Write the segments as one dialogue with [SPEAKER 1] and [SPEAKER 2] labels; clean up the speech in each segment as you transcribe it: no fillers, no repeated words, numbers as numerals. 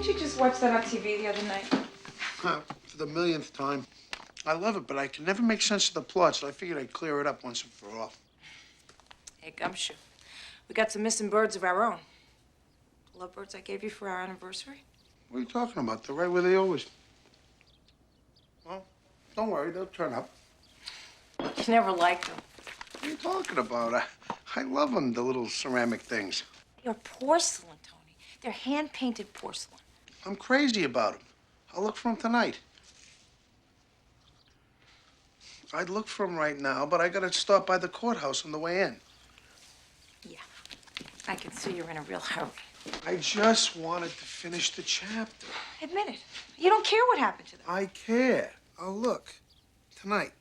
[SPEAKER 1] Didn't you just watch that on TV the other night?
[SPEAKER 2] For the millionth time. I love it, but I can never make sense of the plot, so I figured I'd clear it up once and for all.
[SPEAKER 1] Hey, Gumshoe, we got some missing birds of our own. The lovebirds I gave you for our anniversary.
[SPEAKER 2] What are you talking about? They're right where they always... Well, don't worry, they'll turn up.
[SPEAKER 1] You never liked them.
[SPEAKER 2] What are you talking about? I love them, the little ceramic things.
[SPEAKER 1] They're porcelain, Tony. They're hand-painted porcelain.
[SPEAKER 2] I'm crazy about them. I'll look for them tonight. I'd look for them right now, but I gotta stop by the courthouse on the way in.
[SPEAKER 1] Yeah, I can see you're in a real hurry.
[SPEAKER 2] I just wanted to finish the chapter.
[SPEAKER 1] Admit it. You don't care what happened to them.
[SPEAKER 2] I care. I'll look. Tonight.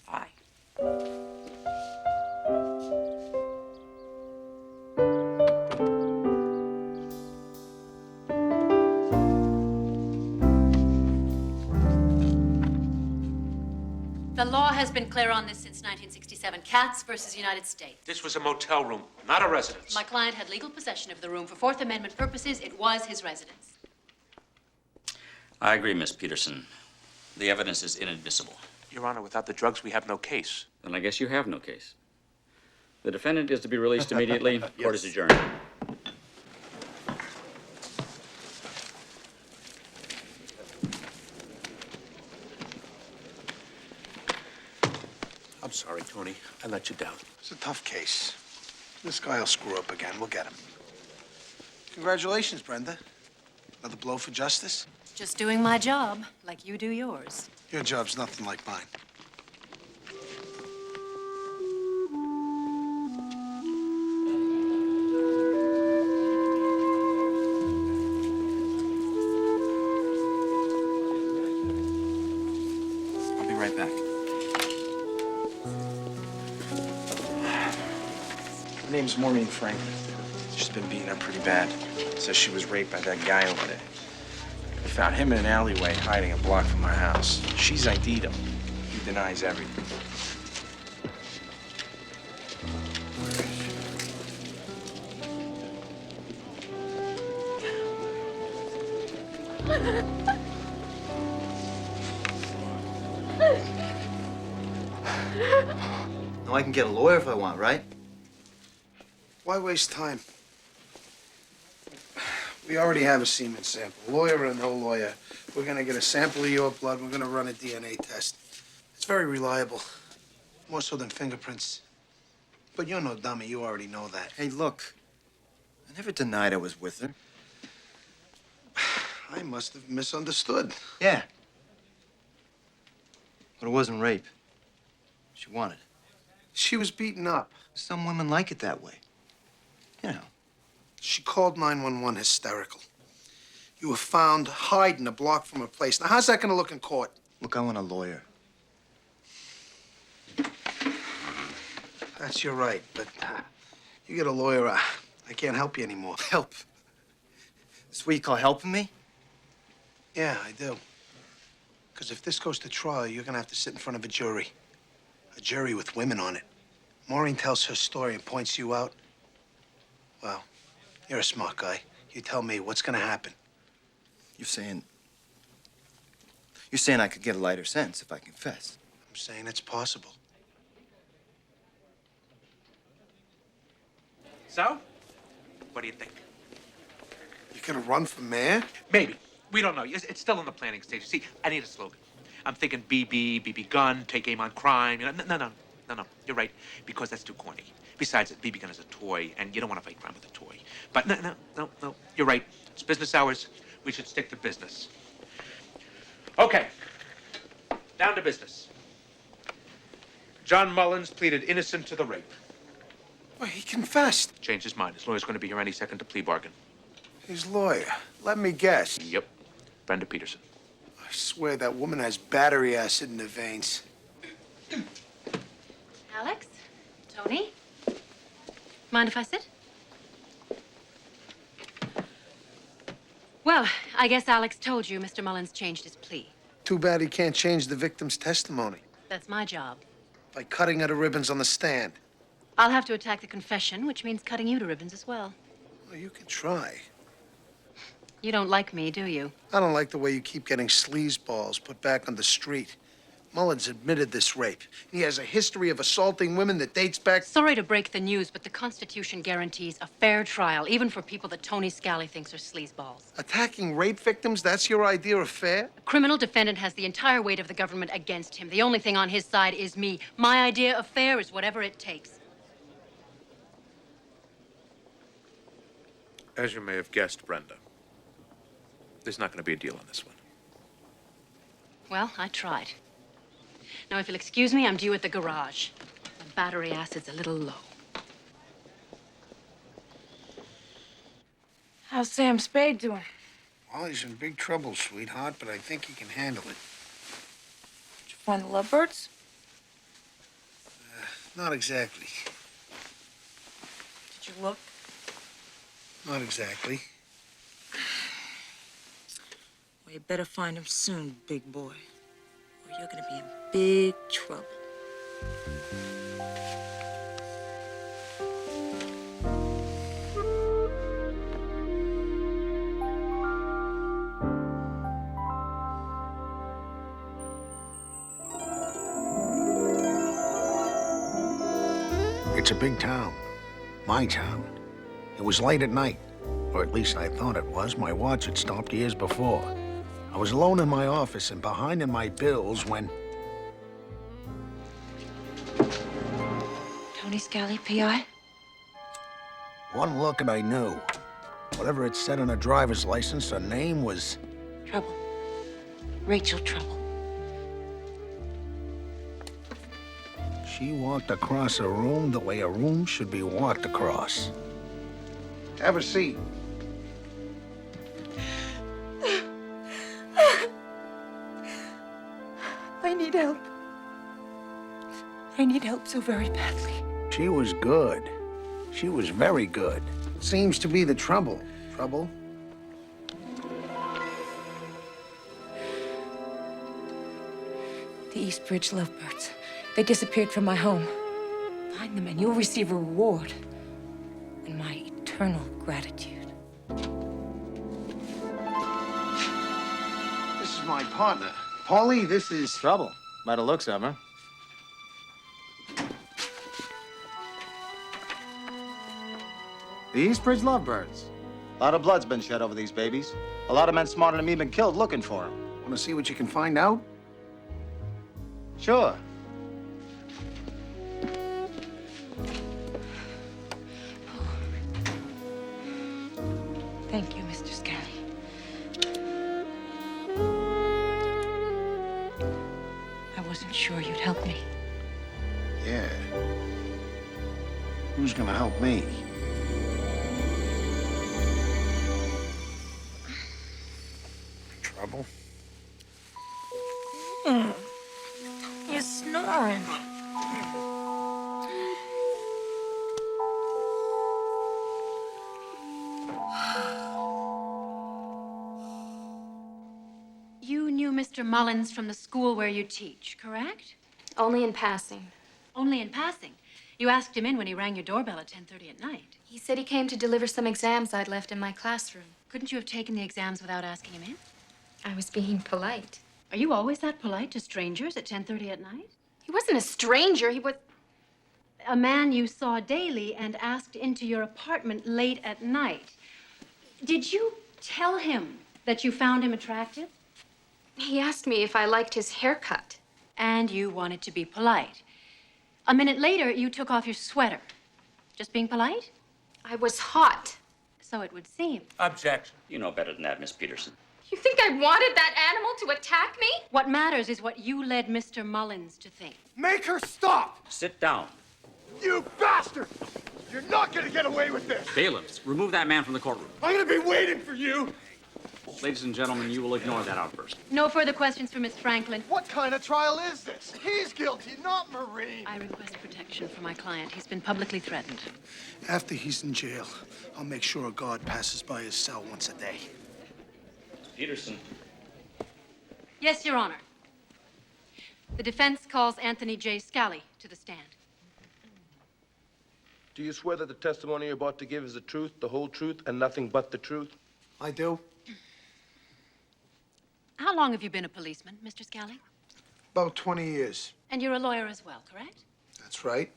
[SPEAKER 1] Fine.
[SPEAKER 3] The law has been clear on this since 1967. Katz versus United States.
[SPEAKER 4] This was a motel room, not a residence.
[SPEAKER 3] My client had legal possession of the room. For Fourth Amendment purposes, it was his residence.
[SPEAKER 5] I agree, Miss Peterson. The evidence is inadmissible.
[SPEAKER 4] Your Honor, without the drugs, we have no case.
[SPEAKER 5] Then I guess you have no case. The defendant is to be released immediately. Court is adjourned.
[SPEAKER 4] I'm sorry, Tony. I let you down.
[SPEAKER 2] It's a tough case. This guy will screw up again. We'll get him. Congratulations, Brenda. Another blow for justice?
[SPEAKER 3] Just doing my job, like you do yours.
[SPEAKER 2] Your job's nothing like mine.
[SPEAKER 4] I'll be right back.
[SPEAKER 6] Her name's Maureen Frank. She's been beaten up pretty bad. Says she was raped by that guy over there. We found him in an alleyway hiding a block from our house. She's ID'd him. He denies everything.
[SPEAKER 7] Now I can get a lawyer if I want, right?
[SPEAKER 2] Why waste time? We already have a semen sample. Lawyer or no lawyer, we're gonna get a sample of your blood. We're gonna run a DNA test. It's very reliable, more so than fingerprints. But you're no dummy. You already know that.
[SPEAKER 7] Hey, look. I never denied I was with her.
[SPEAKER 2] I must have misunderstood.
[SPEAKER 7] Yeah. But it wasn't rape. She wanted it.
[SPEAKER 2] She was beaten up.
[SPEAKER 7] Some women like it that way. You know.
[SPEAKER 2] She called 911 hysterical. You were found hiding a block from her place. Now, how's that gonna look in court?
[SPEAKER 7] Look, I want a lawyer.
[SPEAKER 2] That's your right, but you get a lawyer, I can't help you anymore.
[SPEAKER 7] Help? This what you call helping me?
[SPEAKER 2] Yeah, I do. Because if this goes to trial, you're gonna have to sit in front of a jury. A jury with women on it. Maureen tells her story and points you out. Well, you're a smart guy. You tell me what's gonna happen.
[SPEAKER 7] You're saying I could get a lighter sentence if I confess.
[SPEAKER 2] I'm saying it's possible.
[SPEAKER 4] So, what do you think?
[SPEAKER 2] You're gonna run for mayor?
[SPEAKER 4] Maybe. We don't know. It's still in the planning stage. See, I need a slogan. I'm thinking BB gun, take aim on crime. You know, no. You're right, because that's too corny. Besides, BB gun is a toy, and you don't want to fight crime with a toy. But no. You're right. It's business hours. We should stick to business. Okay. Down to business. John Mullins pleaded innocent to the rape.
[SPEAKER 2] Well, he confessed.
[SPEAKER 4] Changed his mind. His lawyer's going to be here any second to plea bargain.
[SPEAKER 2] His lawyer. Let me guess.
[SPEAKER 4] Yep. Brenda Peterson.
[SPEAKER 2] I swear that woman has battery acid in her veins.
[SPEAKER 3] Alex? Tony? Mind if I sit? Well, I guess Alex told you Mr. Mullins changed his plea.
[SPEAKER 2] Too bad he can't change the victim's testimony
[SPEAKER 3] That's my job.
[SPEAKER 2] by cutting her to ribbons on the stand.
[SPEAKER 3] I'll have to attack the confession, which means cutting you to ribbons as well.
[SPEAKER 2] Well, you can try.
[SPEAKER 3] You don't like me, do you?
[SPEAKER 2] I don't like the way you keep getting sleazeballs put back on the street. Mullins admitted this rape. He has a history of assaulting women that dates back...
[SPEAKER 3] Sorry to break the news, but the Constitution guarantees a fair trial, even for people that Tony Scally thinks are sleazeballs.
[SPEAKER 2] Attacking rape victims, that's your idea of fair?
[SPEAKER 3] A criminal defendant has the entire weight of the government against him. The only thing on his side is me. My idea of fair is whatever it takes.
[SPEAKER 4] As you may have guessed, Brenda, there's not going to be a deal on this one.
[SPEAKER 3] Well, I tried. Now, if you'll excuse me, I'm due at the garage. The battery acid's a little low.
[SPEAKER 1] How's Sam Spade doing?
[SPEAKER 2] Well, he's in big trouble, sweetheart, but I think he can handle it.
[SPEAKER 1] Did you find the lovebirds?
[SPEAKER 2] Not exactly.
[SPEAKER 1] Did you look?
[SPEAKER 2] Not exactly.
[SPEAKER 1] Well, you better find them soon, big boy. Or you're gonna be in big trouble.
[SPEAKER 2] It's a big town. My town. It was late at night. Or at least I thought it was. My watch had stopped years before. I was alone in my office and behind in my bills when...
[SPEAKER 1] Tony Scally, P.I.?
[SPEAKER 2] One look and I knew. Whatever it said on a driver's license, her name was...
[SPEAKER 1] Trouble. Rachel Trouble.
[SPEAKER 2] She walked across a room the way a room should be walked across. Have a seat.
[SPEAKER 1] I need help. I need help so very badly.
[SPEAKER 2] She was good. She was very good. Seems to be the trouble. Trouble?
[SPEAKER 1] The East Bridge lovebirds. They disappeared from my home. Find them and you'll receive a reward. And my eternal gratitude.
[SPEAKER 2] This is my partner. Paulie, this is...
[SPEAKER 7] Trouble, by the looks of her. The East Bridge lovebirds. A lot of blood's been shed over these babies. A lot of men smarter than me been killed looking for them.
[SPEAKER 2] Want to see what you can find out?
[SPEAKER 7] Sure.
[SPEAKER 1] Thank you, Mr. Scally. I wasn't sure you'd help me.
[SPEAKER 2] Yeah. Who's gonna help me? Trouble?
[SPEAKER 1] You're snoring.
[SPEAKER 3] You knew Mr. Mullins from the school where you teach, correct?
[SPEAKER 8] Only in passing.
[SPEAKER 3] Only in passing. You asked him in when he rang your doorbell at 10:30 at night.
[SPEAKER 8] He said he came to deliver some exams I'd left in my classroom.
[SPEAKER 3] Couldn't you have taken the exams without asking him in?
[SPEAKER 8] I was being polite.
[SPEAKER 3] Are you always that polite to strangers at 10:30 at night?
[SPEAKER 8] He wasn't a stranger. He was...
[SPEAKER 3] A man you saw daily and asked into your apartment late at night. Did you tell him that you found him attractive?
[SPEAKER 8] He asked me if I liked his haircut.
[SPEAKER 3] And you wanted to be polite. A minute later, you took off your sweater. Just being polite?
[SPEAKER 8] I was hot.
[SPEAKER 3] So it would seem.
[SPEAKER 4] Objection.
[SPEAKER 5] You know better than that, Miss Peterson.
[SPEAKER 8] You think I wanted that animal to attack me?
[SPEAKER 3] What matters is what you led Mr. Mullins to think.
[SPEAKER 9] Make her stop!
[SPEAKER 5] Sit down.
[SPEAKER 9] You bastard! You're not gonna get away with this!
[SPEAKER 10] Bailiffs, remove that man from the courtroom.
[SPEAKER 9] I'm gonna be waiting for you!
[SPEAKER 10] Ladies and gentlemen, you will ignore that outburst.
[SPEAKER 3] No further questions for Miss Franklin.
[SPEAKER 9] What kind of trial is this? He's guilty, not Marine!
[SPEAKER 3] I request protection for my client. He's been publicly threatened.
[SPEAKER 2] After he's in jail, I'll make sure a guard passes by his cell once a day.
[SPEAKER 5] Peterson.
[SPEAKER 3] Yes, Your Honor. The defense calls Anthony J. Scally to the stand.
[SPEAKER 9] Do you swear that the testimony you're about to give is the truth, the whole truth, and nothing but the truth?
[SPEAKER 2] I do.
[SPEAKER 3] How long have you been a policeman, Mr. Scally?
[SPEAKER 2] About 20 years.
[SPEAKER 3] And you're a lawyer as well, correct?
[SPEAKER 2] That's right.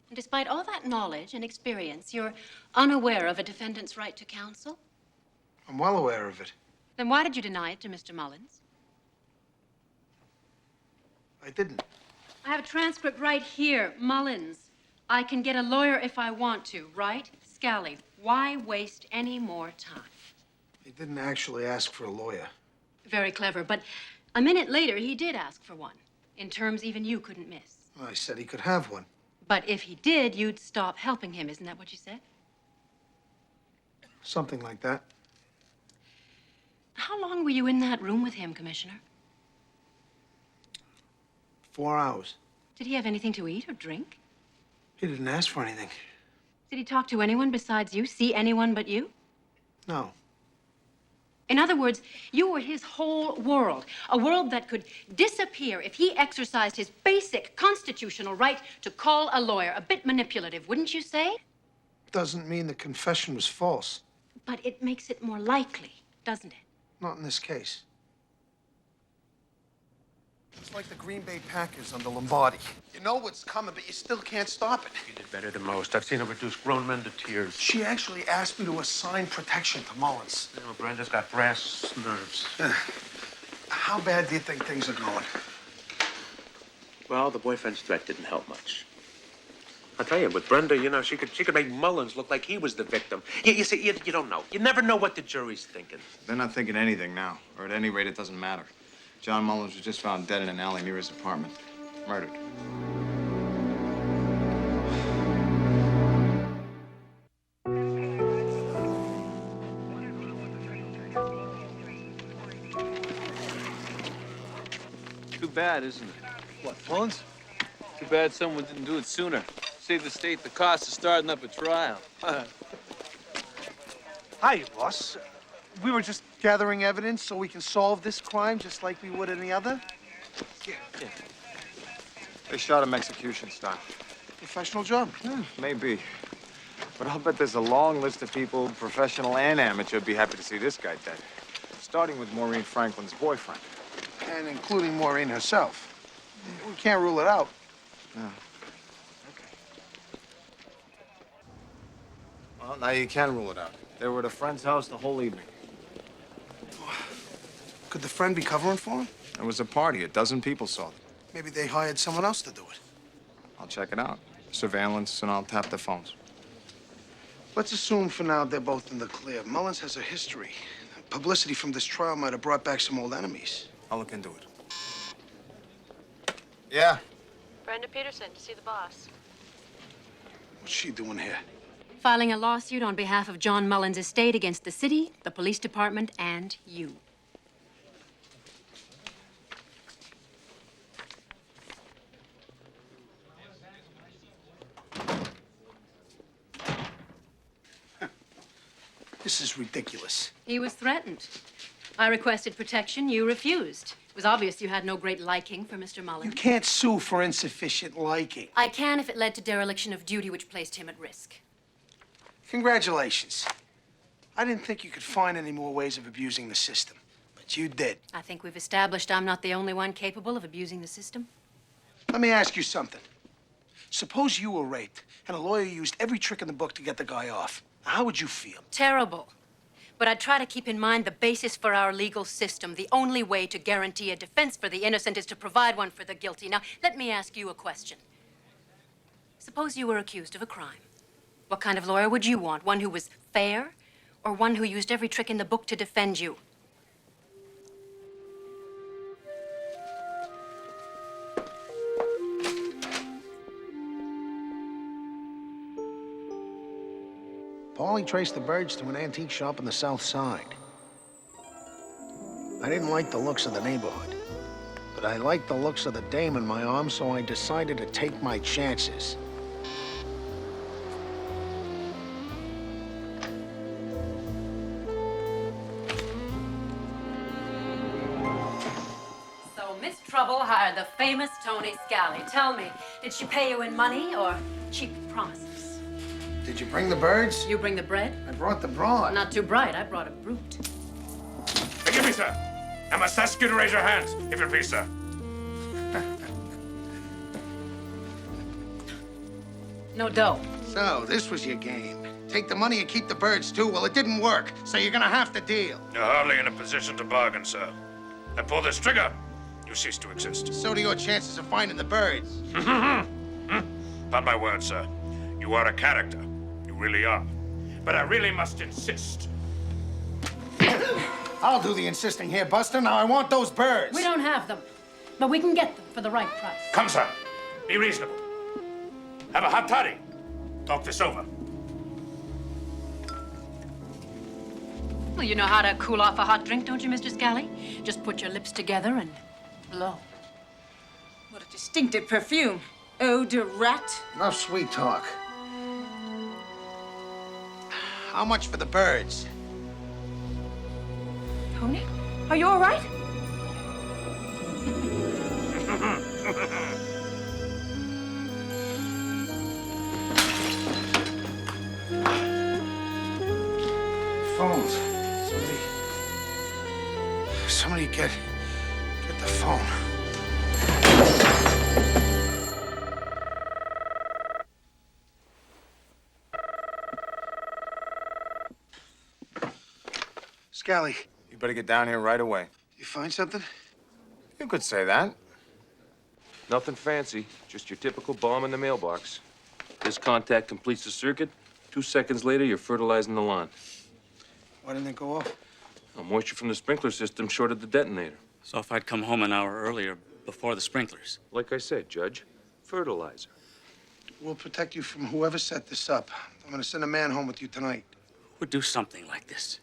[SPEAKER 3] And despite all that knowledge and experience, you're unaware of a defendant's right to counsel?
[SPEAKER 2] I'm well aware of it.
[SPEAKER 3] Then why did you deny it to Mr. Mullins?
[SPEAKER 2] I didn't.
[SPEAKER 3] I have a transcript right here. Mullins, I can get a lawyer if I want to, right? Scally, why waste any more time?
[SPEAKER 2] He didn't actually ask for a lawyer.
[SPEAKER 3] Very clever, but a minute later, he did ask for one, in terms even you couldn't miss.
[SPEAKER 2] I said he could have one.
[SPEAKER 3] But if he did, you'd stop helping him. Isn't that what you said?
[SPEAKER 2] Something like that.
[SPEAKER 3] How long were you in that room with him, Commissioner?
[SPEAKER 2] 4 hours.
[SPEAKER 3] Did he have anything to eat or drink?
[SPEAKER 2] He didn't ask for anything.
[SPEAKER 3] Did he talk to anyone besides you? See anyone but you?
[SPEAKER 2] No.
[SPEAKER 3] In other words, you were his whole world, a world that could disappear if he exercised his basic constitutional right to call a lawyer. A bit manipulative, wouldn't you say?
[SPEAKER 2] Doesn't mean the confession was false.
[SPEAKER 3] But it makes it more likely, doesn't it?
[SPEAKER 2] Not in this case. It's like the Green Bay Packers under Lombardi. You know what's coming, but you still can't stop it.
[SPEAKER 4] You did better than most. I've seen her reduce grown men to tears.
[SPEAKER 2] She actually asked me to assign protection to Mullins.
[SPEAKER 4] You know, Brenda's got brass nerves.
[SPEAKER 2] How bad do you think things are going?
[SPEAKER 4] Well, the boyfriend's threat didn't help much. I'll tell you, with Brenda, you know, she could make Mullins look like he was the victim. You see, you don't know. You never know what the jury's thinking.
[SPEAKER 7] They're not thinking anything now, or at any rate, it doesn't matter. John Mullins was just found dead in an alley near his apartment. Murdered.
[SPEAKER 11] Too bad, isn't it?
[SPEAKER 2] What, Mullins?
[SPEAKER 11] Too bad someone didn't do it sooner. Save the state the cost of starting up a trial.
[SPEAKER 2] Hi, boss. We were just gathering evidence so we can solve this crime just like we would any other. Yeah.
[SPEAKER 7] They shot him execution style.
[SPEAKER 2] Professional job.
[SPEAKER 7] Maybe. But I'll bet there's a long list of people, professional and amateur, would be happy to see this guy dead. Starting with Maureen Franklin's boyfriend.
[SPEAKER 2] And including Maureen herself. We can't rule it out.
[SPEAKER 7] No. Okay. Well, now you can rule it out. They were at a friend's house the whole evening.
[SPEAKER 2] Could the friend be covering for him?
[SPEAKER 7] It was a party. 12 people saw them.
[SPEAKER 2] Maybe they hired someone else to do it.
[SPEAKER 7] I'll check it out. Surveillance, and I'll tap the phones.
[SPEAKER 2] Let's assume for now they're both in the clear. Mullins has a history. Publicity from this trial might have brought back some old enemies.
[SPEAKER 7] I'll look into it. Yeah.
[SPEAKER 3] Brenda Peterson, to see the boss.
[SPEAKER 2] What's she doing here?
[SPEAKER 3] Filing a lawsuit on behalf of John Mullins' estate against the city, the police department, and you.
[SPEAKER 2] This is ridiculous.
[SPEAKER 3] He was threatened. I requested protection. You refused. It was obvious you had no great liking for Mr. Mullins.
[SPEAKER 2] You can't sue for insufficient liking.
[SPEAKER 3] I can if it led to dereliction of duty, which placed him at risk.
[SPEAKER 2] Congratulations. I didn't think you could find any more ways of abusing the system, but you did.
[SPEAKER 3] I think we've established I'm not the only one capable of abusing the system.
[SPEAKER 2] Let me ask you something. Suppose you were raped and a lawyer used every trick in the book to get the guy off. How would you feel?
[SPEAKER 3] Terrible. But I'd try to keep in mind the basis for our legal system. The only way to guarantee a defense for the innocent is to provide one for the guilty. Now, let me ask you a question. Suppose you were accused of a crime. What kind of lawyer would you want? One who was fair, or one who used every trick in the book to defend you?
[SPEAKER 2] Paulie traced the birds to an antique shop on the south side. I didn't like the looks of the neighborhood, but I liked the looks of the dame in my arms, so I decided to take my chances.
[SPEAKER 3] So Miss Trouble hired the famous Tony Scally. Tell me, did she pay you in money or cheap promises?
[SPEAKER 2] Did you bring the birds?
[SPEAKER 3] You bring the bread?
[SPEAKER 2] I brought the brawn.
[SPEAKER 3] Not too bright. I brought a brute.
[SPEAKER 12] Forgive me, sir. I must ask you to raise your hands, if you please, sir.
[SPEAKER 3] No dough.
[SPEAKER 2] So, this was your game. Take the money and keep the birds, too. Well, it didn't work, so you're gonna have to deal.
[SPEAKER 12] You're hardly in a position to bargain, sir. I pull this trigger, you cease to exist.
[SPEAKER 2] So do your chances of finding the birds.
[SPEAKER 12] Upon my word, sir. You are a character. You really are. But I really must insist.
[SPEAKER 2] I'll do the insisting here, Buster. Now, I want those birds.
[SPEAKER 3] We don't have them, but we can get them for the right price.
[SPEAKER 12] Come, sir. Be reasonable. Have a hot toddy. Talk this over.
[SPEAKER 3] Well, you know how to cool off a hot drink, don't you, Mr. Scally? Just put your lips together and blow.
[SPEAKER 1] What a distinctive perfume. Eau de rat.
[SPEAKER 2] Enough sweet talk. How much for the birds?
[SPEAKER 1] Tony, are you all right?
[SPEAKER 2] Phones. Somebody get the phone. Scally,
[SPEAKER 7] You better get down here right away.
[SPEAKER 2] you find something?
[SPEAKER 7] You could say that.
[SPEAKER 9] Nothing fancy, just your typical bomb in the mailbox. This contact completes the circuit. 2 seconds later, you're fertilizing the lawn.
[SPEAKER 2] Why didn't it go off?
[SPEAKER 9] Moisture from the sprinkler system shorted the detonator.
[SPEAKER 5] So if I'd come home an hour earlier before the sprinklers.
[SPEAKER 9] Like I said, Judge, fertilizer.
[SPEAKER 2] We'll protect you from whoever set this up. I'm gonna send a man home with you tonight.
[SPEAKER 5] Who would do something like this?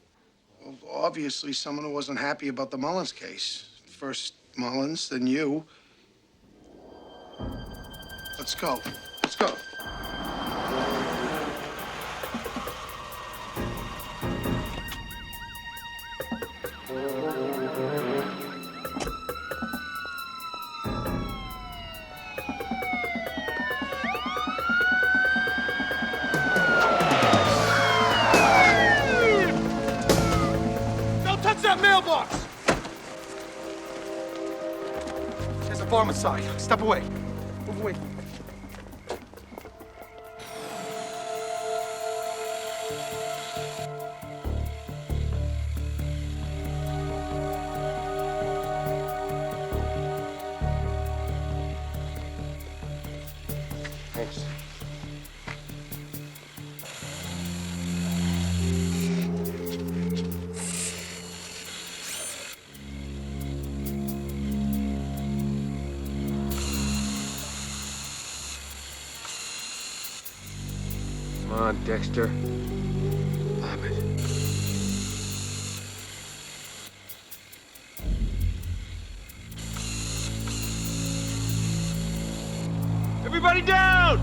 [SPEAKER 2] Well, obviously, someone who wasn't happy about the Mullins case. First Mullins, then you. Let's go. Let's go.
[SPEAKER 12] Don't touch that mailbox!
[SPEAKER 2] There's a varmint side. Step away. Move away.
[SPEAKER 9] Thanks. Come on, Dexter.
[SPEAKER 2] Damn it.
[SPEAKER 12] Everybody down!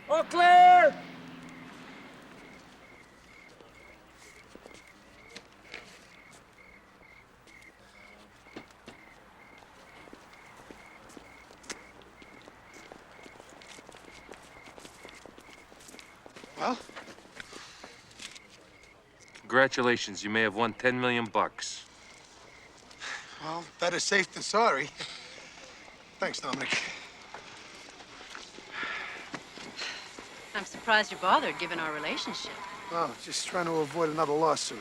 [SPEAKER 11] All clear!
[SPEAKER 2] Well,
[SPEAKER 9] Congratulations, you may have won 10 million bucks.
[SPEAKER 2] well, better safe than sorry. Thanks, Dominic.
[SPEAKER 3] I'm surprised you're bothered, given our relationship.
[SPEAKER 2] Oh, just trying to avoid another lawsuit.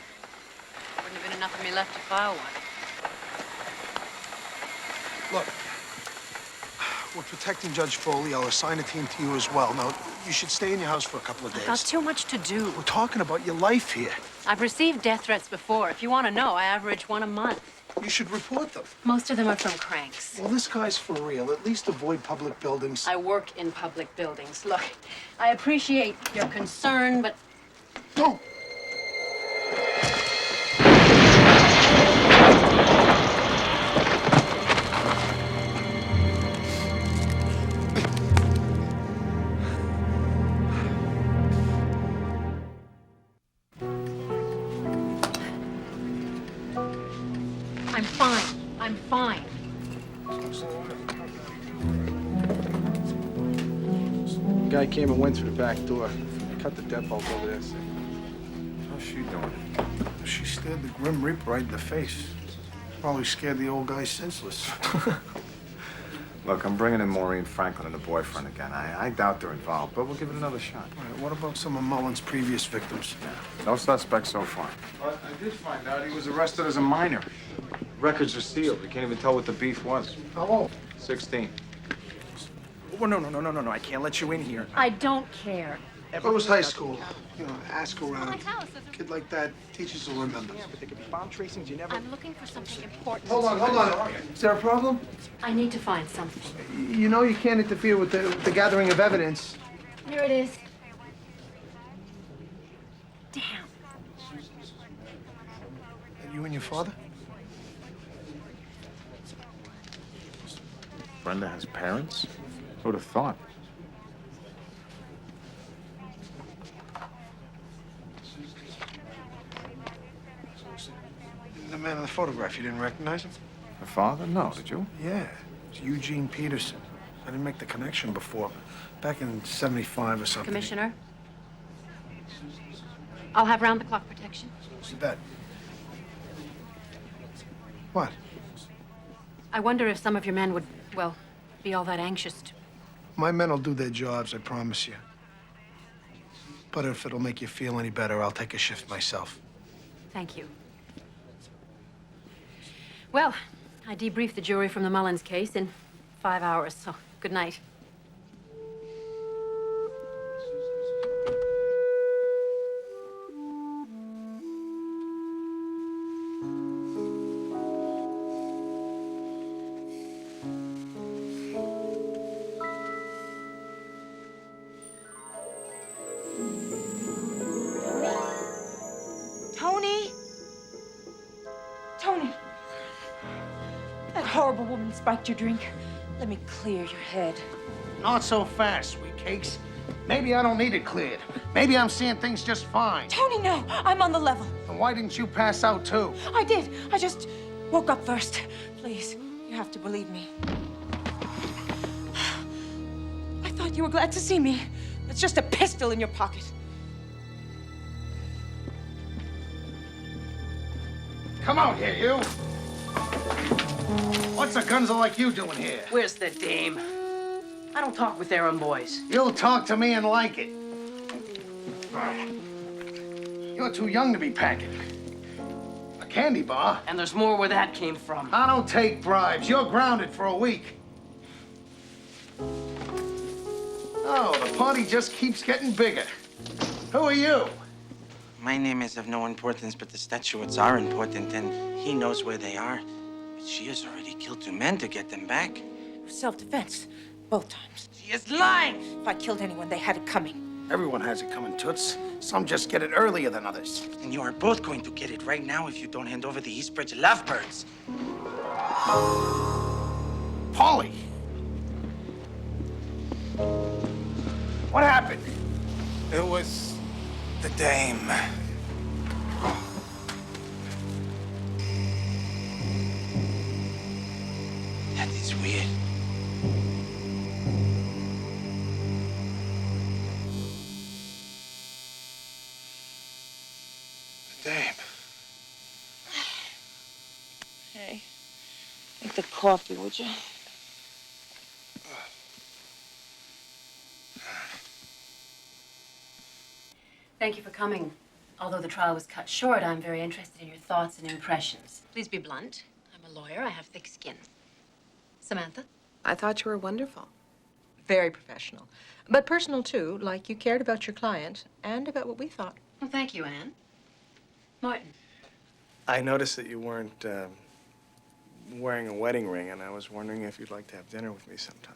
[SPEAKER 3] Wouldn't have been enough of me left to file one.
[SPEAKER 2] Look, we're protecting Judge Foley. I'll assign a team to you as well. Now, You should stay in your house for a couple of days.
[SPEAKER 3] I've got too much to do.
[SPEAKER 2] We're talking about your life here.
[SPEAKER 3] I've received death threats before. If you want to know, I average one a month.
[SPEAKER 2] You should report them.
[SPEAKER 3] Most of them are from cranks.
[SPEAKER 2] Well, this guy's for real. At least avoid public buildings.
[SPEAKER 3] I work in public buildings. Look, I appreciate your concern, but...
[SPEAKER 2] Don't!
[SPEAKER 3] I'm fine. I'm fine.
[SPEAKER 6] Guy came and went through the back door. Cut the deadbolt over there. How's she doing?
[SPEAKER 2] She stared the Grim Reaper right in the face. Probably scared the old guy senseless.
[SPEAKER 7] Look, I'm bringing in Maureen Franklin and the boyfriend again. I doubt they're involved, but we'll give it another shot.
[SPEAKER 2] All right, what about some of Mullins' previous victims?
[SPEAKER 7] Yeah. No suspects so far. But I did find out he was arrested as a minor. Records are sealed. We can't even tell what the beef was.
[SPEAKER 2] How old?
[SPEAKER 7] 16.
[SPEAKER 6] Oh, no. I can't let you in here.
[SPEAKER 3] I don't care.
[SPEAKER 2] It was high school. You know, ask around. Kid like that, teachers will remember.
[SPEAKER 6] Yeah, but there could be bomb tracings. You never...
[SPEAKER 3] I'm looking for something important.
[SPEAKER 2] Hold on. Is there a problem?
[SPEAKER 3] I need to find something.
[SPEAKER 2] You know you can't interfere with the gathering of evidence.
[SPEAKER 3] Here it is. Damn.
[SPEAKER 2] And you and your father?
[SPEAKER 7] Brenda has parents? Who'd have thought?
[SPEAKER 2] The man in the photograph, you didn't recognize him?
[SPEAKER 7] Her father? No, did you?
[SPEAKER 2] Yeah, it's Eugene Peterson. I didn't make the connection before. Back in '75 or something.
[SPEAKER 3] Commissioner, I'll have round-the-clock protection.
[SPEAKER 2] What's that? What?
[SPEAKER 3] I wonder if some of your men would, well, be all that anxious to...
[SPEAKER 2] My men will do their jobs, I promise you. But if it'll make you feel any better, I'll take a shift myself.
[SPEAKER 3] Thank you. Well, I debriefed the jury from the Mullins case in 5 hours, so good night.
[SPEAKER 1] Tony! That horrible woman spiked your drink. Let me clear your head.
[SPEAKER 2] Not so fast, sweet cakes. Maybe I don't need it cleared. Maybe I'm seeing things just fine.
[SPEAKER 1] Tony, no! I'm on the level.
[SPEAKER 2] And why didn't you pass out, too?
[SPEAKER 1] I did. I just woke up first. Please, you have to believe me. I thought you were glad to see me. It's just a pistol in your pocket.
[SPEAKER 2] Come out here, you. What's a gunzo like you doing here?
[SPEAKER 13] Where's the dame? I don't talk with errand boys.
[SPEAKER 2] You'll talk to me and like it. You're too young to be packing. A candy bar?
[SPEAKER 13] And there's more where that came from.
[SPEAKER 2] I don't take bribes. You're grounded for a week. Oh, the party just keeps getting bigger. Who are you?
[SPEAKER 14] My name is of no importance, but the statuettes are important, and he knows where they are. But she has already killed 2 men to get them back.
[SPEAKER 1] Self-defense. Both times.
[SPEAKER 14] She is lying!
[SPEAKER 1] If I killed anyone, they had it coming.
[SPEAKER 2] Everyone has it coming, Toots. Some just get it earlier than others.
[SPEAKER 14] And you are both going to get it right now if you don't hand over the Eastbridge lovebirds.
[SPEAKER 2] Polly! What happened?
[SPEAKER 15] It was the dame.
[SPEAKER 14] That is weird.
[SPEAKER 2] The dame.
[SPEAKER 1] Hey, make the coffee, would you?
[SPEAKER 3] Thank you for coming. Although the trial was cut short, I'm very interested in your thoughts and impressions. Please be blunt. I'm a lawyer. I have thick skin. Samantha?
[SPEAKER 16] I thought you were wonderful. Very professional. But personal, too, like you cared about your client and about what we thought.
[SPEAKER 3] Well, thank you, Anne. Martin.
[SPEAKER 6] I noticed that you weren't wearing a wedding ring, and I was wondering if you'd like to have dinner with me sometime.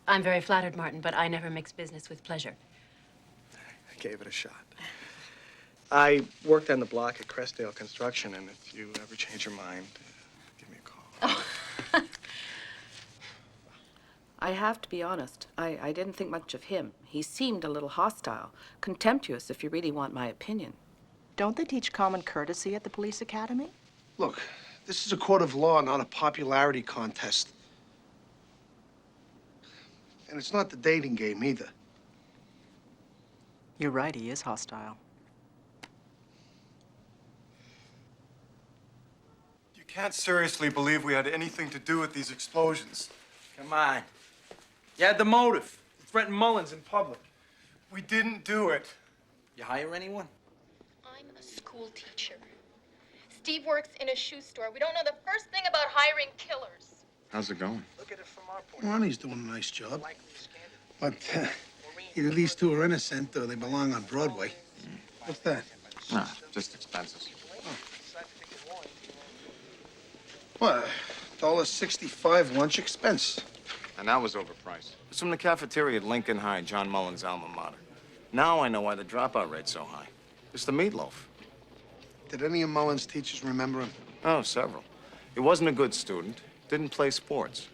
[SPEAKER 3] I'm very flattered, Martin, but I never mix business with pleasure.
[SPEAKER 6] I gave it a shot. I worked on the block at Crestdale Construction, and if you ever change your mind, give me a call.
[SPEAKER 13] I have to be honest. I didn't think much of him. He seemed a little hostile, contemptuous, if you really want my opinion.
[SPEAKER 16] Don't they teach common courtesy at the police academy?
[SPEAKER 2] Look, this is a court of law, not a popularity contest. And it's not the dating game either.
[SPEAKER 16] You're right, he is hostile.
[SPEAKER 7] You can't seriously believe we had anything to do with these explosions.
[SPEAKER 6] Come on. You had the motive. To threaten Mullins in public.
[SPEAKER 7] We didn't do it.
[SPEAKER 14] You hire anyone?
[SPEAKER 8] I'm a school teacher. Steve works in a shoe store. We don't know the first thing about hiring killers.
[SPEAKER 7] How's it going?
[SPEAKER 2] Ronnie's doing a nice job. But either these two are innocent or they belong on Broadway. What's that?
[SPEAKER 7] Nah, just expenses.
[SPEAKER 2] What, $1.65 lunch expense?
[SPEAKER 7] And that was overpriced. It's from the cafeteria at Lincoln High, John Mullins' alma mater. Now I know why the dropout rate's so high. It's the meatloaf.
[SPEAKER 2] Did any of Mullins' teachers remember him?
[SPEAKER 7] Oh, several. He wasn't a good student, didn't play sports.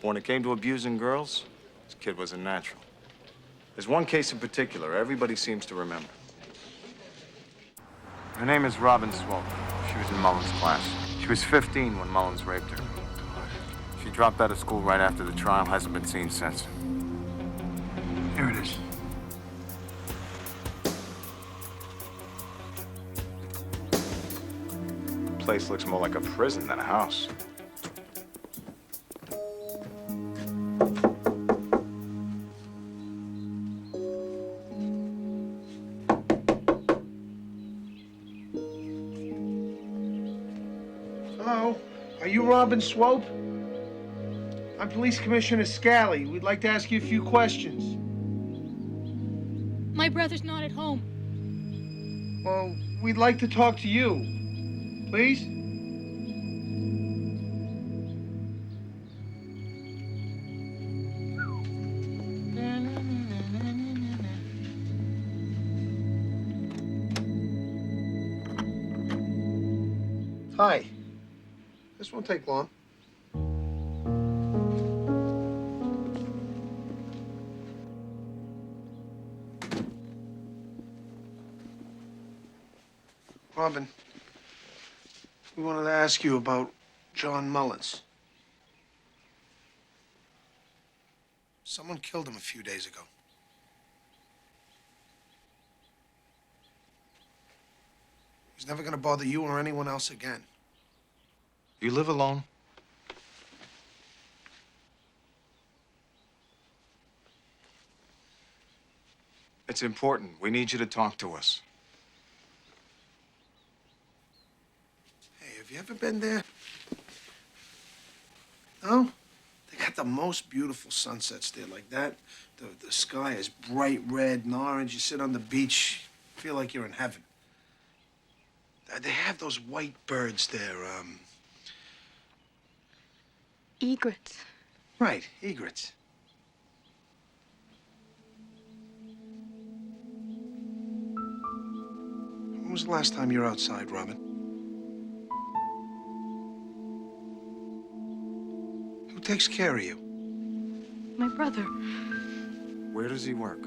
[SPEAKER 7] When it came to abusing girls, this kid was a natural. There's one case in particular everybody seems to remember. Her name is Robin Swope. She was in Mullins' class. She was 15 when Mullins raped her. She dropped out of school right after the trial, hasn't been seen since.
[SPEAKER 2] Here it is.
[SPEAKER 7] The place looks more like a prison than a house.
[SPEAKER 2] Hello? Are you Robin Swope? I'm Police Commissioner Scally. We'd like to ask you a few questions.
[SPEAKER 17] My brother's not at home.
[SPEAKER 2] Well, we'd like to talk to you. Please? Hi. This won't take long. Robin, we wanted to ask you about John Mullins. Someone killed him a few days ago. He's never gonna bother you or anyone else again.
[SPEAKER 7] You live alone? It's important. We need you to talk to us.
[SPEAKER 2] Hey, have you ever been there? No? They got the most beautiful sunsets there, like that. The sky is bright red and orange. You sit on the beach, feel like you're in heaven. They have those white birds there,
[SPEAKER 8] Egrets.
[SPEAKER 2] Right, egrets. When was the last time you were outside, Robin? Who takes care of you?
[SPEAKER 8] My brother.
[SPEAKER 7] Where does he work?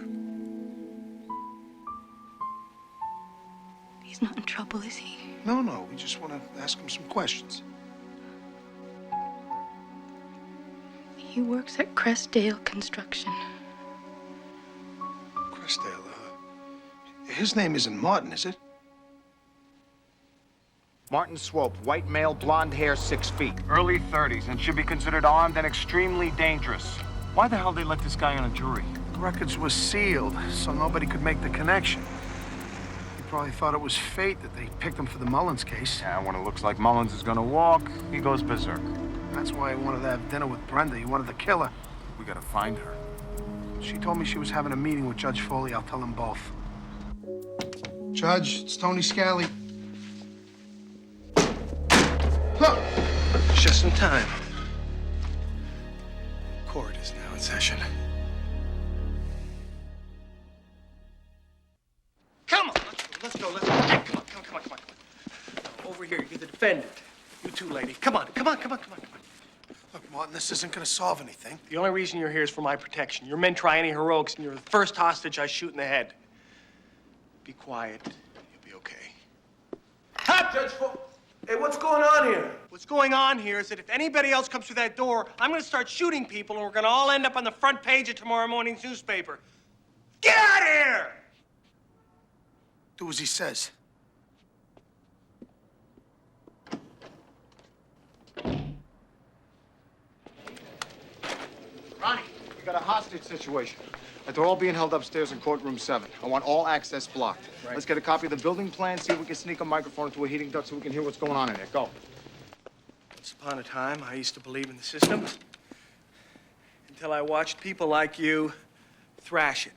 [SPEAKER 8] He's not in trouble, is he?
[SPEAKER 2] No, we just want to ask him some questions.
[SPEAKER 8] He works at Crestdale Construction.
[SPEAKER 2] Crestdale, his name isn't Martin, is it?
[SPEAKER 7] Martin Swope, white male, blonde hair, 6 feet. Early 30s, and should be considered armed and extremely dangerous. Why the hell they let this guy on a jury?
[SPEAKER 2] The records were sealed, so nobody could make the connection. He probably thought it was fate that they picked him for the Mullins case.
[SPEAKER 7] Yeah, when it looks like Mullins is gonna walk, he goes berserk.
[SPEAKER 2] That's why he wanted to have dinner with Brenda. He wanted to kill her.
[SPEAKER 7] We gotta find her.
[SPEAKER 2] She told me she was having a meeting with Judge Foley. I'll tell them both. Judge, it's Tony Scally. Huh. Just in time. Court is now in session.
[SPEAKER 17] Come on, let's go. Come on. Over here, you're the defendant. You too, lady. Come on.
[SPEAKER 2] Look, Martin, this isn't gonna solve anything.
[SPEAKER 17] The only reason you're here is for my protection. Your men try any heroics, and you're the first hostage I shoot in the head. Be quiet. You'll be okay. Cut! Judge Hey, what's going on here? What's going on here is that if anybody else comes through that door, I'm gonna start shooting people, and we're gonna all end up on the front page of tomorrow morning's newspaper. Get out of here!
[SPEAKER 2] Do as he says.
[SPEAKER 17] Ronnie.
[SPEAKER 7] We got a hostage situation. They're all being held upstairs in courtroom 7. I want all access blocked.
[SPEAKER 17] Right.
[SPEAKER 7] Let's get a copy of the building plan, see if we can sneak a microphone into a heating duct so we can hear what's going on in there. Go.
[SPEAKER 17] Once upon a time, I used to believe in the system until I watched people like you thrash it.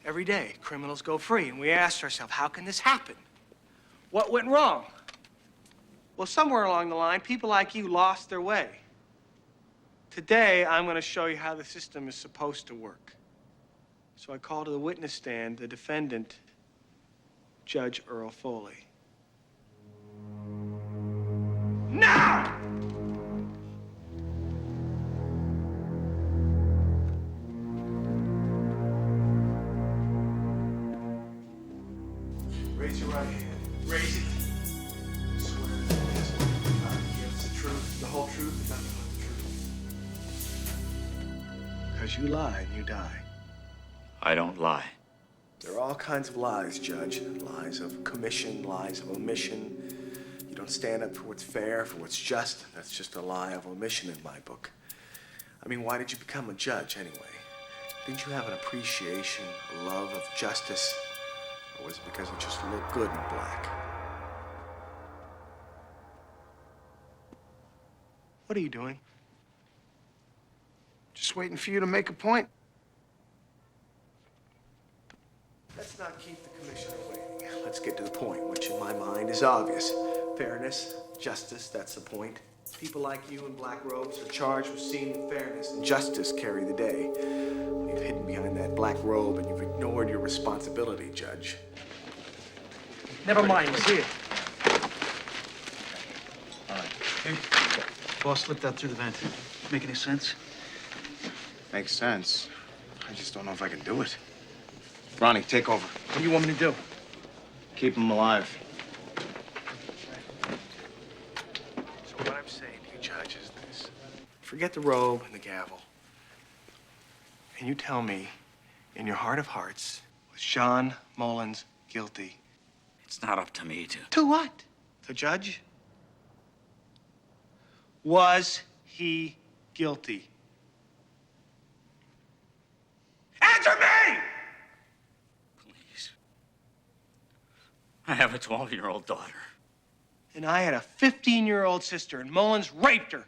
[SPEAKER 17] Every day, criminals go free, and we asked ourselves, how can this happen? What went wrong? Well, somewhere along the line, people like you lost their way. Today, I'm going to show you how the system is supposed to work. So I call to the witness stand the defendant, Judge Earl Foley. Now! Raise your right hand. Raise it. Swear to the testimony you're about to give us the truth, the whole truth, and nothing but the truth. Because you lie and you die.
[SPEAKER 5] I don't lie.
[SPEAKER 17] There are all kinds of lies, Judge. Lies of commission, lies of omission. You don't stand up for what's fair, for what's just. That's just a lie of omission in my book. I mean, why did you become a judge anyway? Didn't you have an appreciation, a love of justice? Or was it because it just looked good in black? What are you doing?
[SPEAKER 2] Just waiting for you to make a point.
[SPEAKER 17] Let's not keep the commissioner waiting. Let's get to the point, which in my mind is obvious. Fairness, justice, that's the point. People like you in black robes are charged with seeing that fairness and justice carry the day. You've hidden behind that black robe and you've ignored your responsibility, Judge. Never mind, we're here.
[SPEAKER 18] All right. Hey, boss slipped out through the vent. Make any sense?
[SPEAKER 7] Makes sense. I just don't know if I can do it. Ronnie, take over.
[SPEAKER 17] What do you want me to do?
[SPEAKER 7] Keep him alive.
[SPEAKER 17] So what I'm saying to you, Judge, is this. Forget the robe and the gavel. And you tell me, in your heart of hearts, was John Mullins guilty?
[SPEAKER 5] It's not up to me to...
[SPEAKER 17] To what? The judge? Was he guilty? Answer me!
[SPEAKER 5] Please. I have a 12-year-old daughter.
[SPEAKER 17] And I had a 15-year-old sister, and Mullins raped her. The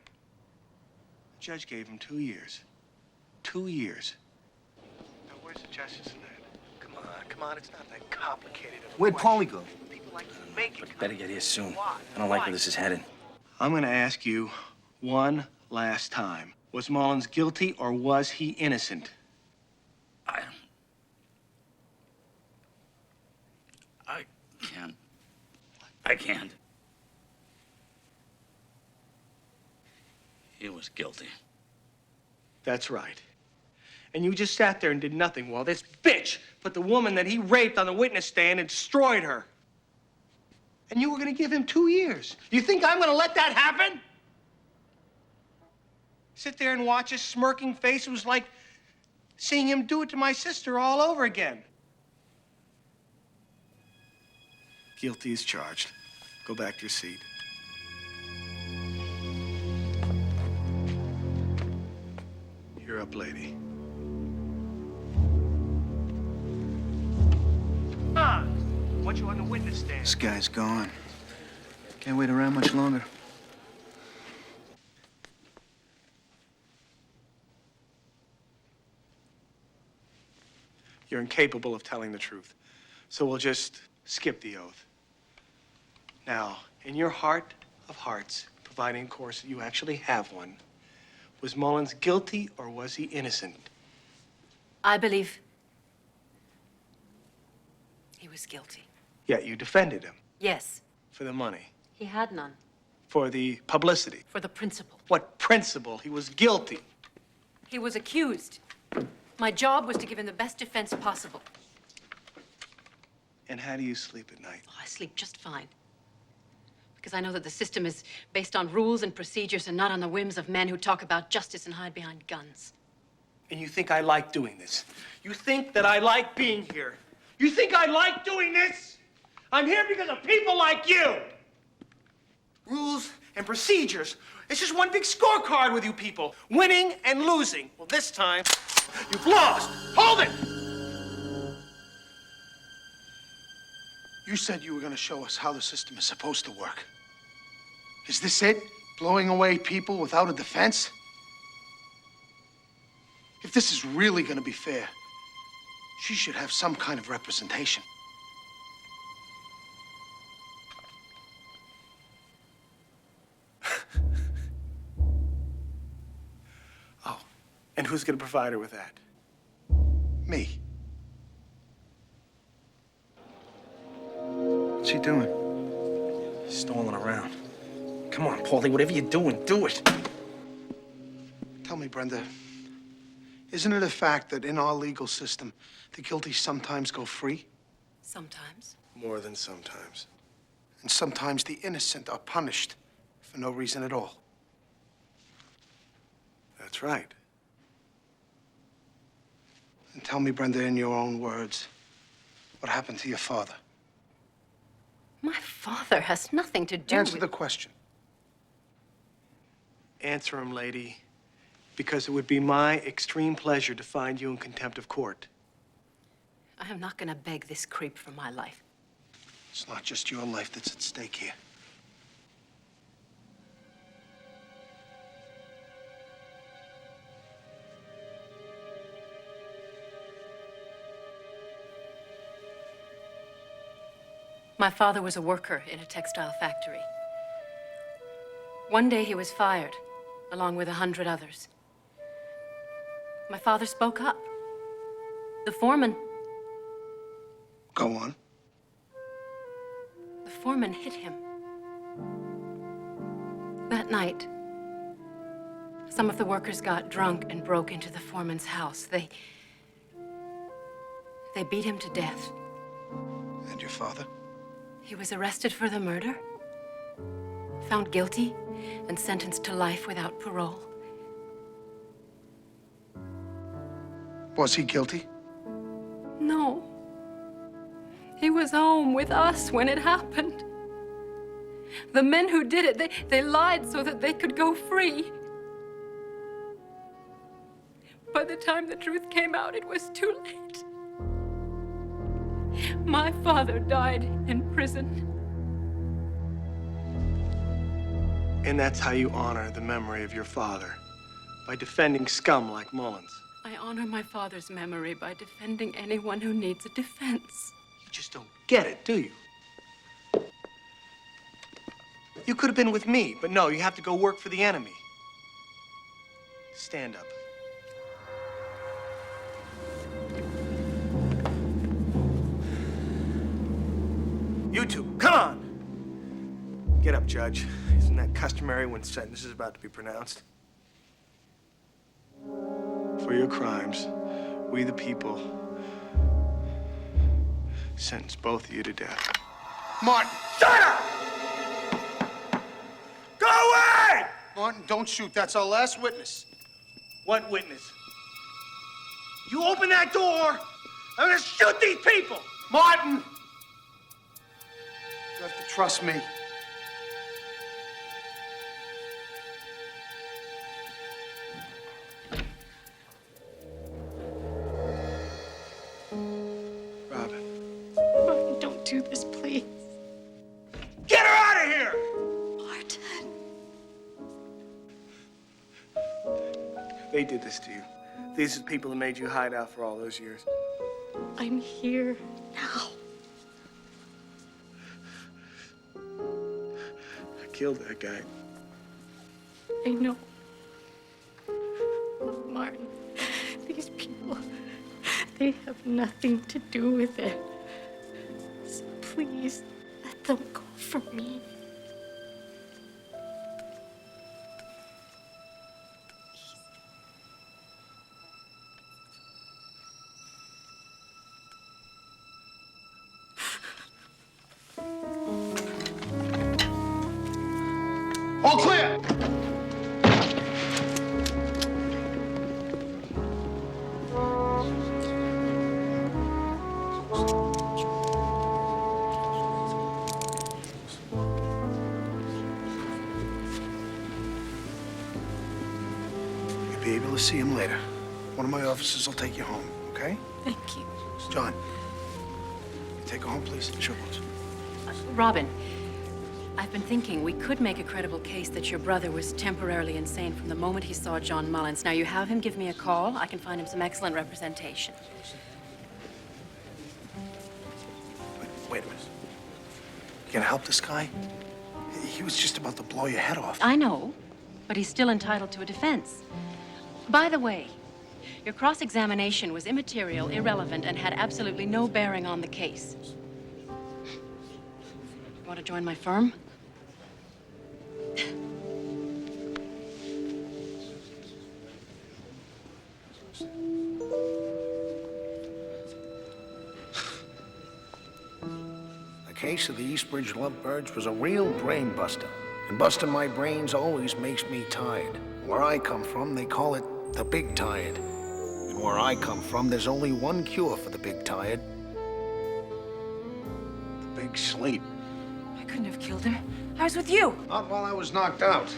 [SPEAKER 17] judge gave him 2 years. 2 years. Now, where's the justice in that? Come on, it's not that complicated of a
[SPEAKER 18] Where'd
[SPEAKER 17] question.
[SPEAKER 18] Paulie go?
[SPEAKER 17] People like you make it.
[SPEAKER 14] Better get here soon. I don't like where this is headed.
[SPEAKER 17] I'm gonna ask you one last time. Was Mullins guilty or was he innocent?
[SPEAKER 5] I can't. I can't. He was guilty.
[SPEAKER 17] That's right. And you just sat there and did nothing while this bitch put the woman that he raped on the witness stand and destroyed her. And you were gonna give him 2 years. You think I'm gonna let that happen? Sit there and watch his smirking face. It was like seeing him do it to my sister all over again. Guilty as charged. Go back to your seat. You're up, lady. Come on. I want you on the witness stand.
[SPEAKER 18] This guy's gone. Can't wait around much longer.
[SPEAKER 17] You're incapable of telling the truth. So we'll just skip the oath. Now, in your heart of hearts, providing, of course, that you actually have one, was Mullins guilty or was he innocent?
[SPEAKER 3] I believe he was guilty.
[SPEAKER 17] Yet you defended him.
[SPEAKER 3] Yes.
[SPEAKER 17] For the money.
[SPEAKER 3] He had none.
[SPEAKER 17] For the publicity.
[SPEAKER 3] For the principal.
[SPEAKER 17] What principle? He was guilty.
[SPEAKER 3] He was accused. My job was to give him the best defense possible.
[SPEAKER 17] And how do you sleep at night?
[SPEAKER 3] Oh, I sleep just fine. Because I know that the system is based on rules and procedures and not on the whims of men who talk about justice and hide behind guns.
[SPEAKER 17] And you think I like doing this? You think that I like being here? You think I like doing this? I'm here because of people like you. Rules and procedures. It's just one big scorecard with you people. Winning and losing. Well, this time, you've lost. Hold it!
[SPEAKER 2] You said you were going to show us how the system is supposed to work. Is this it? Blowing away people without a defense? If this is really going to be fair, she should have some kind of representation.
[SPEAKER 17] Oh, and who's going to provide her with that?
[SPEAKER 2] Me.
[SPEAKER 17] What's she doing? Stalling around. Come on, Paulie, whatever you're doing, do it.
[SPEAKER 2] Tell me, Brenda, isn't it a fact that in our legal system, the guilty sometimes go free?
[SPEAKER 3] Sometimes.
[SPEAKER 17] More than sometimes.
[SPEAKER 2] And sometimes the innocent are punished for no reason at all.
[SPEAKER 17] That's right.
[SPEAKER 2] And tell me, Brenda, in your own words, what happened to your father?
[SPEAKER 3] My father has nothing to do
[SPEAKER 2] Answer
[SPEAKER 3] with...
[SPEAKER 2] the question.
[SPEAKER 17] Answer him, lady, because it would be my extreme pleasure to find you in contempt of court.
[SPEAKER 3] I am not going to beg this creep for my life.
[SPEAKER 2] It's not just your life that's at stake here.
[SPEAKER 3] My father was a worker in a textile factory. One day he was fired, along with 100 others. My father spoke up. The foreman
[SPEAKER 2] Go on.
[SPEAKER 3] The foreman hit him. That night, some of the workers got drunk and broke into the foreman's house. They beat him to death.
[SPEAKER 2] And your father?
[SPEAKER 3] He was arrested for the murder, found guilty, and sentenced to life without parole.
[SPEAKER 2] Was he guilty?
[SPEAKER 3] No. He was home with us when it happened. The men who did it, they lied so that they could go free. By the time the truth came out, it was too late. My father died in prison.
[SPEAKER 17] And that's how you honor the memory of your father, by defending scum like Mullins.
[SPEAKER 3] I honor my father's memory by defending anyone who needs a defense.
[SPEAKER 17] You just don't get it, do you? You could have been with me, but no, you have to go work for the enemy. Stand up. You two, come on! Get up, Judge. Isn't that customary when sentence is about to be pronounced? For your crimes, we the people sentence both of you to death.
[SPEAKER 2] Martin!
[SPEAKER 17] Shut up! Go away!
[SPEAKER 2] Martin, don't shoot. That's our last witness.
[SPEAKER 17] What witness? You open that door, I'm gonna shoot these people!
[SPEAKER 2] Martin! You have to trust me.
[SPEAKER 17] Robin.
[SPEAKER 3] Robin, don't do this, please.
[SPEAKER 17] Get her out of here!
[SPEAKER 3] Martin.
[SPEAKER 17] They did this to you. These are the people that made you hide out for all those years.
[SPEAKER 19] I'm here now.
[SPEAKER 17] I killed that guy.
[SPEAKER 19] I know. Martin, these people, they have nothing to do with it. So please, let them go for me.
[SPEAKER 2] All clear! You'll be able to see him later. One of my officers will take you home, okay?
[SPEAKER 19] Thank you.
[SPEAKER 2] John, you take her home, please. Sure, boss.
[SPEAKER 3] Robin, I've been thinking we could make a credible case that your brother was temporarily insane from the moment he saw John Mullins. Now, you have him give me a call. I can find him some excellent representation.
[SPEAKER 2] Wait a minute. You gonna help this guy? He was just about to blow your head off.
[SPEAKER 3] I know, but he's still entitled to a defense. By the way, your cross-examination was immaterial, irrelevant, and had absolutely no bearing on the case. Want to join my firm?
[SPEAKER 2] The case of the Eastbridge Lovebirds was a real brain buster. And busting my brains always makes me tired. Where I come from, they call it the big tired. And where I come from, there's only one cure for the big tired. The big sleep.
[SPEAKER 1] I couldn't have killed him. I was with you.
[SPEAKER 2] Not while I was knocked out.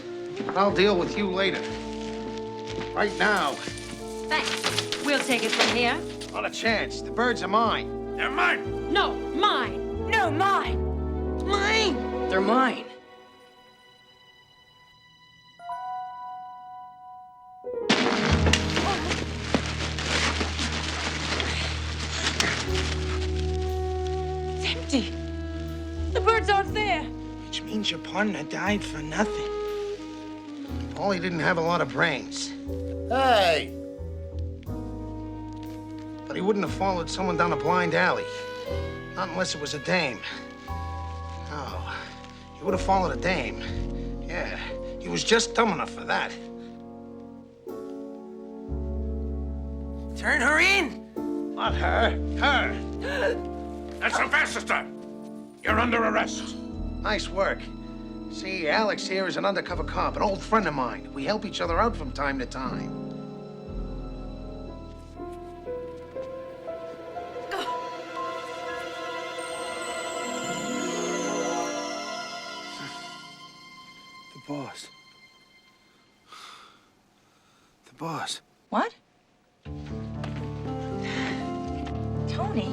[SPEAKER 2] But I'll deal with you later. Right now.
[SPEAKER 3] Thanks. We'll take it from here.
[SPEAKER 2] Not a chance. The birds are mine.
[SPEAKER 12] They're mine.
[SPEAKER 3] No, mine.
[SPEAKER 1] No, mine.
[SPEAKER 3] Mine.
[SPEAKER 1] They're mine. It's empty. The birds aren't there.
[SPEAKER 14] Which means your partner died for nothing.
[SPEAKER 2] Paulie didn't have a lot of brains. Hey! But he wouldn't have followed someone down a blind alley. Not unless it was a dame. No. He would have followed a dame. Yeah. He was just dumb enough for that.
[SPEAKER 14] Turn her in.
[SPEAKER 2] Not her. Her.
[SPEAKER 12] That's Sylvester. You're under arrest.
[SPEAKER 2] Nice work. See, Alex here is an undercover cop, an old friend of mine. We help each other out from time to time. The boss. The boss.
[SPEAKER 1] What? Tony.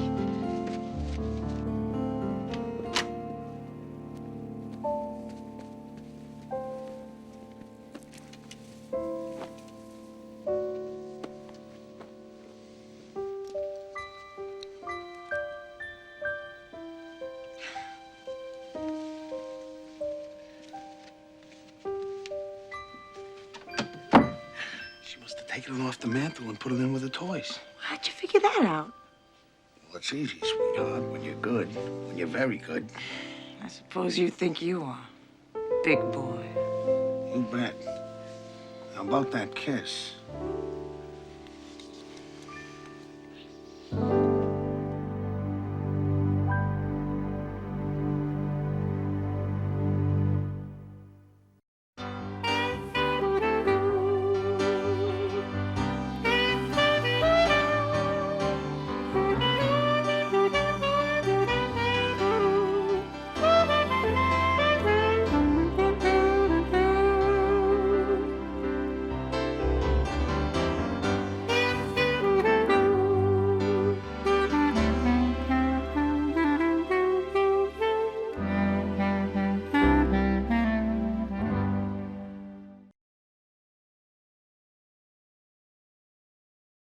[SPEAKER 2] She must have taken it off the mantle and put it in with the toys.
[SPEAKER 1] How'd you figure that out?
[SPEAKER 2] Well, it's easy, sweetheart, when you're good. When you're very good.
[SPEAKER 1] I suppose you think you are. Big boy.
[SPEAKER 2] You bet. Now, about that kiss.